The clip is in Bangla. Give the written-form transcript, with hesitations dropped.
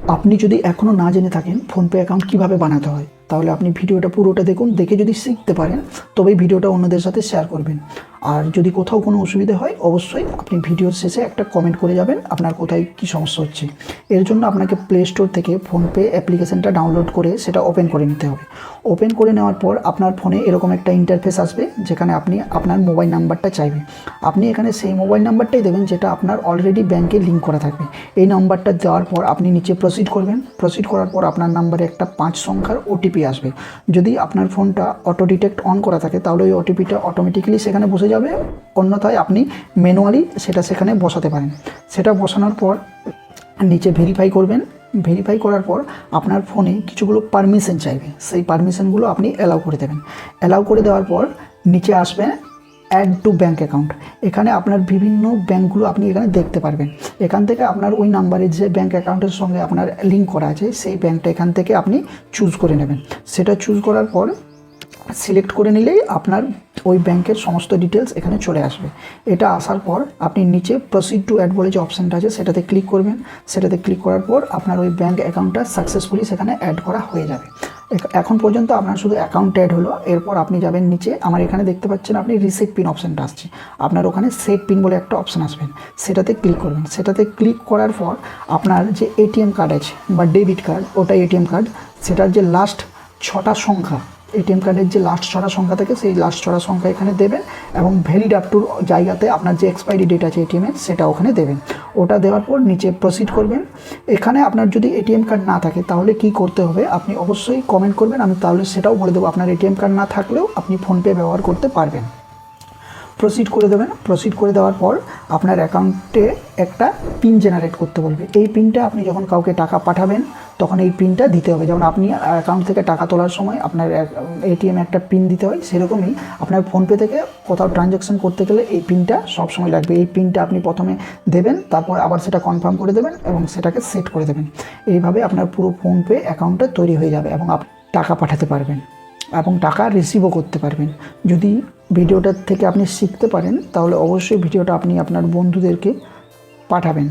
আপনি যদি এখনও না জেনে থাকেন ফোনপে অ্যাকাউন্ট কীভাবে বানাতে হয়, তাহলে আপনি ভিডিওটা পুরোটা দেখুন। দেখে যদি শিখতে পারেন তবেই ভিডিওটা অন্যদের সাথে শেয়ার করবেন। আর যদি কোথাও কোনো অসুবিধা হয় অবশ্যই আপনি ভিডিওর শেষে একটা কমেন্ট করে যাবেন আপনার কোথায় কী সমস্যা হচ্ছে। এর জন্য আপনাকে প্লে স্টোর থেকে ফোনপে অ্যাপ্লিকেশানটা ডাউনলোড করে সেটা ওপেন করে নিতে হবে। ওপেন করে নেওয়ার পর আপনার ফোনে এরকম একটা ইন্টারফেস আসবে, যেখানে আপনি আপনার মোবাইল নাম্বারটা চাইবে। আপনি এখানে সেই মোবাইল নাম্বারটাই দেবেন যেটা আপনার অলরেডি ব্যাংকে লিঙ্ক করা থাকবে। এই নাম্বারটা দেওয়ার পর আপনি নিচে প্রসিড করবেন। প্রসিড করার পর আপনার নাম্বারে একটা 5 সংখ্যার ওটিপি আসবে। যদি আপনার ফোনটা অটো ডিটেক্ট অন করা থাকে তাহলে ওই ওটিপিটা অটোমেটিক্যালি সেখানে বসে যাবে, অন্যথায় আপনি ম্যানুয়ালি সেটা সেখানে বসাতে পারেন। সেটা বসানোর পর নিচে ভেরিফাই করবেন। ভেরিফাই করার পর আপনার ফোনে কিছুগুলো পারমিশন চাইবে, সেই পারমিশনগুলো আপনি অ্যালাউ করে দেবেন। অ্যালাউ করে দেওয়ার পর নিচে আসবে অ্যাড টু ব্যাঙ্ক অ্যাকাউন্ট। এখানে আপনার বিভিন্ন ব্যাঙ্কগুলো আপনি এখানে দেখতে পারবেন। এখান থেকে আপনার ওই নাম্বারে যে ব্যাঙ্ক অ্যাকাউন্টের সঙ্গে আপনার লিঙ্ক করা আছে সেই ব্যাঙ্কটা এখান থেকে আপনি চুজ করে নেবেন। সেটা চুজ করার পর সিলেক্ট করে নিলেই আপনার ওই ব্যাংকের সমস্ত ডিটেলস এখানে চলে আসবে। এটা আসার পর আপনি নিচে প্রসিড টু অ্যাড বলে যে অপশানটা আছে সেটাতে ক্লিক করবেন। সেটাতে ক্লিক করার পর আপনার ওই ব্যাঙ্ক অ্যাকাউন্টটা সাকসেসফুলি সেখানে অ্যাড করা হয়ে যাবে। এখন পর্যন্ত আপনার শুধু অ্যাকাউন্ট অ্যাড হলো। এরপর আপনি যাবেন নিচে, আমার এখানে দেখতে পাচ্ছেন আপনি রিসেট পিন অপশানটা আসছে, আপনার ওখানে সেট পিন বলে একটা অপশান আসবেন, সেটাতে ক্লিক করবেন। সেটাতে ক্লিক করার পর আপনার যে এটিএম কার্ড আছে বা ডেবিট কার্ড, ওটা এটিএম কার্ড, সেটার যে লাস্ট 6টা সংখ্যা, এটিএম কার্ডের যে লাস্ট 6টা সংখ্যা থাকে সেই লাস্ট 6টা সংখ্যা এখানে দেবেন এবং ভ্যালিড আপ টুর জায়গাতে আপনার যে এক্সপায়ারি ডেট আছে এটিএমের সেটা ওখানে দেবেন। ওটা দেওয়ার পর নিচে প্রসিড করবেন। এখানে আপনার যদি এটিএম কার্ড না থাকে তাহলে কি করতে হবে আপনি অবশ্যই কমেন্ট করবেন, আমি তাহলে সেটাও বলে দেবো। আপনার এটিএম কার্ড না থাকলেও আপনি ফোনপে ব্যবহার করতে পারবেন। প্রসিড করে দেবেন। প্রসিড করে দেওয়ার পর আপনার অ্যাকাউন্টে একটা পিন জেনারেট করতে বলবে। এই পিনটা আপনি যখন কাউকে টাকা পাঠাবেন তখন এই পিনটা দিতে হবে। যেমন আপনি অ্যাকাউন্ট থেকে টাকা তোলার সময় আপনার এটিএমে একটা পিন দিতে হয়, সেরকমই আপনার ফোনপে থেকে কোথাও ট্রানজ্যাকশন করতে গেলে এই পিনটা সবসময় লাগবে। এই পিনটা আপনি প্রথমে দেবেন, তারপর আবার সেটা কনফার্ম করে দেবেন এবং সেটাকে সেট করে দেবেন। এইভাবে আপনার পুরো ফোনপে অ্যাকাউন্টটা তৈরি হয়ে যাবে এবং আপনি টাকা পাঠাতে পারবেন এবং টাকা রিসিভও করতে পারবেন। যদি ভিডিওটার থেকে আপনি শিখতে পারেন তাহলে অবশ্যই ভিডিওটা আপনি আপনার বন্ধুদেরকে পাঠাবেন।